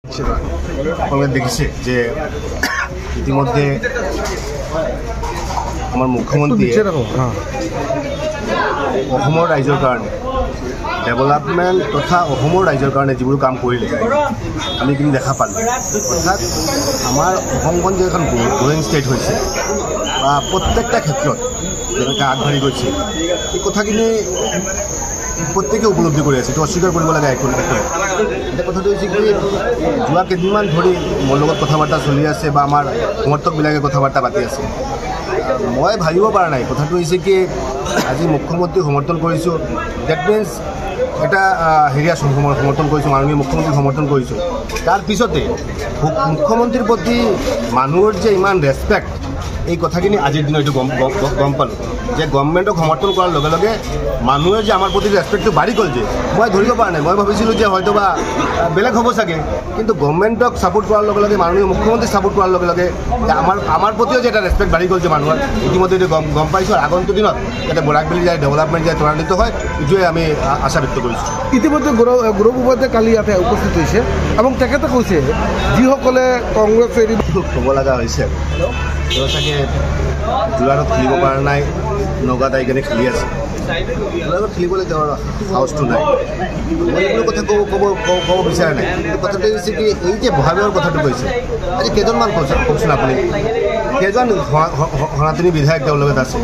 আপনাৰা দেখেছে যে ইতিমধ্যে আমাৰ মুখ্যমন্ত্ৰী অসমৰ ৰাইজৰ কাৰণে ডেভেলপমেণ্ট তথা অসমৰ ৰাইজৰ কাৰণে যিবোৰ কাম কৰিলে আমি কিন্তু দেখা পালোঁ। অৰ্থাৎ আমাৰ অসমখন যে এখন গ্ৰ'য়িং ষ্টেট হৈছে বা প্ৰত্যেকটা ক্ষেত্ৰত যেনেকৈ আগবাঢ়ি গৈছে এই কথাখিনি প্ৰত্যেকে উপলব্ধি কৰি আছে, এইটো অস্বীকাৰ কৰিব লাগে একো এতিয়া কথাটো হৈছে কি যোৱা কেইদিনমান ধৰি মোৰ লগত কথা বাৰ্তা চলি আছে বা আমাৰ সমৰ্থকবিলাকে কথা বাৰ্তা পাতি আছে। মই ভাবিব পৰা নাই কথাটো হৈছে কি আজি মুখ্যমন্ত্ৰীক সমৰ্থন কৰিছোঁ, ডেট মিনছ এটা হেৰিয়া সমৰ্থন কৰিছোঁ, মাননীয় মুখ্যমন্ত্ৰীক সমৰ্থন কৰিছোঁ। তাৰপিছতে মুখ্যমন্ত্ৰীৰ প্ৰতি মানুহৰ যে ইমান ৰেচপেক্ট এই কথাখিনি আজিৰ দিনত এইটো গম পালোঁ যে গভৰ্ণমেণ্টক সমৰ্থন কৰাৰ লগে লগে মানুহে যে আমাৰ প্ৰতি ৰেচপেক্টটো বাঢ়ি গ'ল যে মই ধৰিব পৰা নাই। মই ভাবিছিলোঁ যে হয়তো বা বেলেগ হ'ব চাগে, কিন্তু গভৰ্ণমেণ্টক ছাপোৰ্ট কৰাৰ লগে লগে মাননীয় মুখ্যমন্ত্ৰীক ছাপোৰ্ট কৰাৰ লগে লগে আমাৰ প্ৰতিও যে এটা ৰেচপেক্ট বাঢ়ি গ'ল যে মানুহৰ ইতিমধ্যে এইটো গম পাইছোঁ। আৰু আগন্তুক দিনত যাতে বৰাকবেলি যায় ডেভেলপমেণ্ট যায় ত্বৰান্বিত হয় এইটোৱে আমি আশা ব্যক্ত কৰিছোঁ। ইতিমধ্যে গৌৰৱ গগৈ কালি ইয়াতে উপস্থিত হৈছে এবং তেখেতে কৈছে যিসকলে কংগ্ৰেছ এৰি ক'ব লগা হৈছে চাগে জোৰাৰত খেলিব পৰা নাই, নগাঁৱত আহি কেনে খেলি আছে, জোৰাৰত খেলিবলৈ তেওঁৰ সাহসটো নাই। মই এইবোৰ কথা ক'ব বিচৰা নাই, কিন্তু কথাটো হৈছে কি এই যে বহাগৰ কথাটো কৈছে আজি কেইজনমান কওকচোন আপুনি, কেইজন সনাতনী বিধায়ক তেওঁৰ লগত আছে,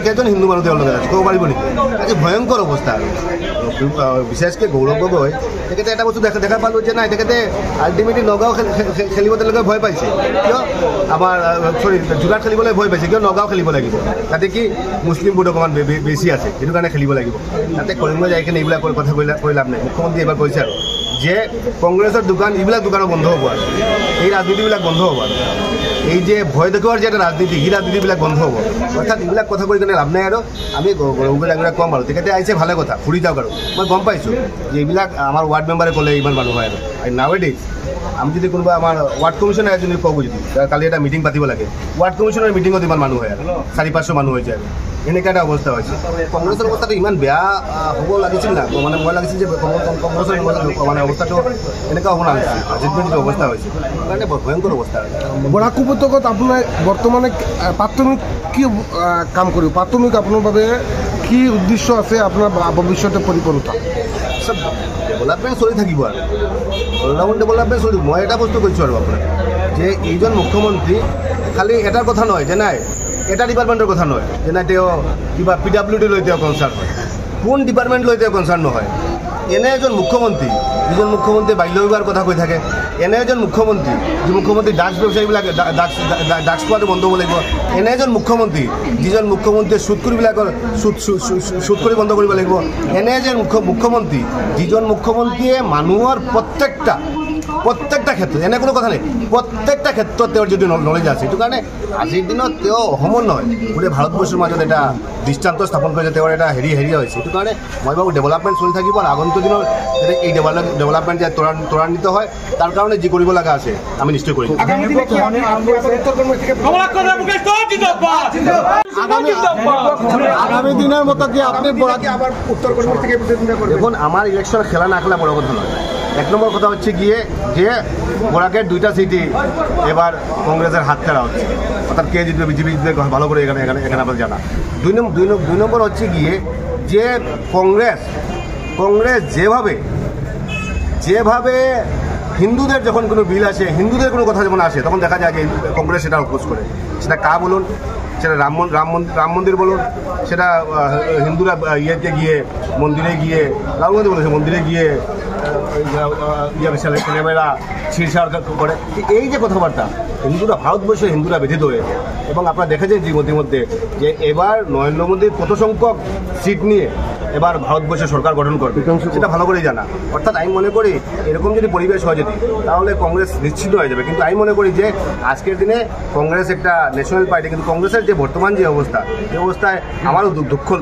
কেইজন হিন্দু মানুহ তেওঁৰ লগত আছে ক'ব পাৰিব নেকি? আজি ভয়ংকৰ অৱস্থা। বিশেষকৈ গৌৰৱ গগৈ তেখেতে এটা বস্তু দেখা পালোঁ যে নাই তেখেতে আল্টিমেটলি নগাঁও খেলিব তেওঁলোকে ভয় পাইছে। কিয় আমাৰ জোৰাত খেলিবলৈ ভয় পাইছে, কিয় নগাঁও খেলিব লাগিব, তাতে কি মুছলিম ভোট অকণমান বেছি আছে সেইটো কাৰণে খেলিব লাগিব। তাতে কৰিমগঞ্জ যাই কিনে এইবিলাক কথা কৈ লাভ নাই। মুখ্যমন্ত্ৰী এইবাৰ কৈছে আৰু যে কংগ্ৰেছৰ দোকান এইবিলাক দোকানো বন্ধ হ'ব আৰু এই ৰাজনীতিবিলাক বন্ধ হ'ব আৰু এই যে ভয় দেখুওৱাৰ যে এটা ৰাজনীতি সেই ৰাজনীতিবিলাক বন্ধ হ'ব। অৰ্থাৎ এইবিলাক কথা কৈ কিনে লাভ নাই আৰু আমি গৌৰৱবিলাক ক'ম আৰু তেখেতে আহিছে ভালে কথা, ফুৰি যাওক আৰু মই গম পাইছোঁ যে এইবিলাক আমাৰ ৱাৰ্ড মেম্বাৰে ক'লে ইমান মানুহ হয় আৰু নাৱেডেজ আমি যদি কোনোবা আমাৰ ৱাৰ্ড কমিশ্যনাৰ এজনী কওঁ যদি কালি এটা মিটিং পাতিব লাগে, ৱাৰ্ড কমিশ্যনাৰ মিটিঙত ইমান মানুহ হয় আৰু 400-500 মানুহ হৈ যায় আৰু এনেকুৱা এটা অৱস্থা হৈছে। কংগ্ৰেছৰ অৱস্থাটো ইমান বেয়া হ'ব লাগিছিল না, মানে মই লাগিছিল যে কংগ্ৰেছৰ মানে অৱস্থাটো এনেকুৱা হ'ব নালাগিছিল, যিটো যিটো অৱস্থা হৈছে সেইকাৰণে ভয়ংকৰ অৱস্থা। বৰাক উপত্যকাত আপোনাৰ বৰ্তমানে প্ৰাথমিক কি কাম কৰিব, প্ৰাথমিক আপোনাৰ বাবে কি উদ্দেশ্য আছে আপোনাৰ ভৱিষ্যতে পৰিকল্পনা? চব ডেভেলপমেণ্ট চলি থাকিব আৰু অলৰাউণ্ড ডেভেলপমেণ্ট চলিব। মই এটা বস্তু কৈছোঁ আৰু আপোনাক যে এইজন মুখ্যমন্ত্ৰী খালি এটাৰ কথা নহয় যে নাই এটা ডিপাৰ্টমেণ্টৰ কথা নহয় যে নাই তেওঁ কিবা PWD লৈ তেওঁ কনচাৰ্ণ হয়, কোন ডিপাৰ্টমেণ্ট লৈ তেওঁ কনচাৰ্ণ নহয়। এনে এজন মুখ্যমন্ত্ৰী যিজন মুখ্যমন্ত্ৰীয়ে বাল্য বিবাহৰ কথা কৈ থাকে, এনে এজন মুখ্যমন্ত্ৰী যি মুখ্যমন্ত্ৰী ড্ৰাগছ ব্যৱসায়ীবিলাক ড্ৰাগছ খোৱাটো বন্ধ হ'ব লাগিব, এনে এজন মুখ্যমন্ত্ৰী যিজন মুখ্যমন্ত্ৰীয়ে সুদখোৰবিলাকৰ সুদখোৰী বন্ধ কৰিব লাগিব, এনে এজন মুখ্যমন্ত্ৰী যিজন মুখ্যমন্ত্ৰীয়ে মানুহৰ প্ৰত্যেকটা ক্ষেত্ৰত এনে কোনো কথা নাই, প্ৰত্যেকটা ক্ষেত্ৰত তেওঁৰ যদি নলেজ আছে। সেইটো কাৰণে আজিৰ দিনত তেওঁ অসমৰ নহয় গোটেই ভাৰতবৰ্ষৰ মাজত এটা দৃষ্টান্ত স্থাপন কৰিছে, তেওঁৰ এটা হেৰি হৈছে। সেইটো কাৰণে মই ভাবোঁ ডেভেলপমেণ্ট চলি থাকিব আৰু আগন্তুক দিনৰ যাতে এই ডেভেলপমেণ্ট যে ত্বৰান্বিত হয় তাৰ কাৰণে যি কৰিব লগা আছে আমি নিশ্চয় কৰিম। আগামী দিনের মতো কি আপনি দেখুন আমার ইলেকশন খেলা না খেলা বড় কথা নয়। 1 নম্বর কথা হচ্ছে গিয়ে যে বরাকের 2টা সিটই এবার কংগ্রেসের হাত ছাড়া হচ্ছে, অর্থাৎ কে জিতবে বিজেপি জিতবে ভালো করে এখানে আপনার জানা। 2 নম্বর হচ্ছে গিয়ে যে কংগ্রেস যেভাবে হিন্দুদের যখন কোনো বিল আসে, হিন্দুদের কোনো কথা যখন আসে তখন দেখা যায় যে কংগ্রেস সেটা অপোজ করে, সেটা কা বলুন, সেটা রাম মন্দির বলুন, সেটা হিন্দুরা ইয়েতে গিয়ে মন্দিরে গিয়ে রাহুল গান্ধী বলেছে মন্দিরে গিয়ে ছেলেমেয়েরা ছিঁড়ছাড় করে, এই যে কথাবার্তা হিন্দুরা ভারতবর্ষে হিন্দুরা ব্যথিত হয়েছে। এবং আপনারা দেখেছেন যে ইতিমধ্যে যে এবার নরেন্দ্র মোদীর কত সংখ্যক সিট নিয়ে এবার ভারতবর্ষে সরকার গঠন করবে সেটা ভালো করেই জানা। অর্থাৎ আমি মনে করি এরকম যদি পরিবেশ হয় যদি তাহলে কংগ্রেস নিশ্চিত হয়ে যাবে। কিন্তু আমি মনে করি যে আজকের দিনে কংগ্রেস একটা ন্যাশনাল পার্টি, কিন্তু কংগ্রেসের যে বর্তমান যে অবস্থা এই অবস্থায় আমারও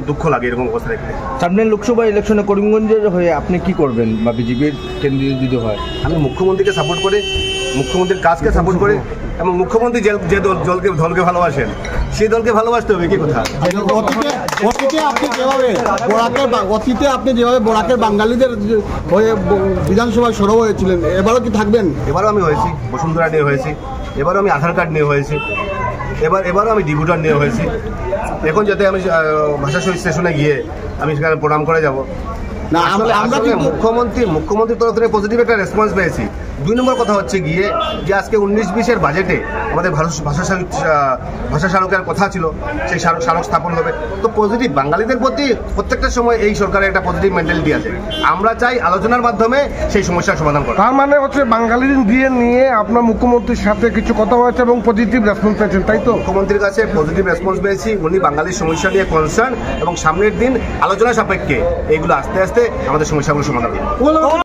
দুঃখ লাগে এরকম অবস্থা দেখলে। সামনের লোকসভা ইলেকশনে করিমগঞ্জের হয়ে আপনি কি করবেন বা বিজেপির কেন্দ্রীয় যদি হয়? আমি মুখ্যমন্ত্রীকে সাপোর্ট করে, মুখ্যমন্ত্রীর কাজকে সাপোর্ট করে এবং মুখ্যমন্ত্রী যে দলকে ভালোবাসেন সেই দলকে ভালোবাসতে হবে, কি কথা। অতীতে আপনি যেভাবে বরাকের বাঙালিদের হয়ে বিধানসভায় সরব হয়েছিলেন, এবারও কি থাকবেন? এবারও আমি হয়েছি, বসুন্ধরা নিয়ে হয়েছি, এবারও আমি আধার কার্ড নিয়ে হয়েছি, এবারও আমি ডিপুটার নিয়ে হয়েছি। এখন যাতে আমি ভাষা শহীদ স্টেশনে গিয়ে আমি সেখানে প্রণাম করে যাব না। আমরা মুখ্যমন্ত্রীর তরফ থেকে পজিটিভ একটা রেসপন্স পেয়েছি। 2 নম্বর কথা হচ্ছে গিয়ে যে আজকে 19-20-এর বাজেটে আমাদের ভাষা স্মারকের কথা ছিল, সেই স্মারক স্থাপন হবে। তো পজিটিভ, বাঙালিদের প্রতি প্রত্যেকটা সময় এই সরকারের একটা পজিটিভ মেন্টালিটি আছে। আমরা চাই আলোচনার মাধ্যমে সেই সমস্যার সমাধান করা। তার মানে হচ্ছে বাঙালিদের দিয়ে নিয়ে আপনার মুখ্যমন্ত্রীর সাথে কিছু কথা হয়েছে এবং পজিটিভ রেসপন্স পেয়েছেন, তাই তো? মুখ্যমন্ত্রীর কাছে পজিটিভ রেসপন্স পেয়েছি, উনি বাঙালির সমস্যা নিয়ে কনসার্ন এবং সামনের দিন আলোচনা সাপেক্ষে এইগুলো আস্তে আস্তে আমাদের সমস্যাগুলো সমাধান হবে।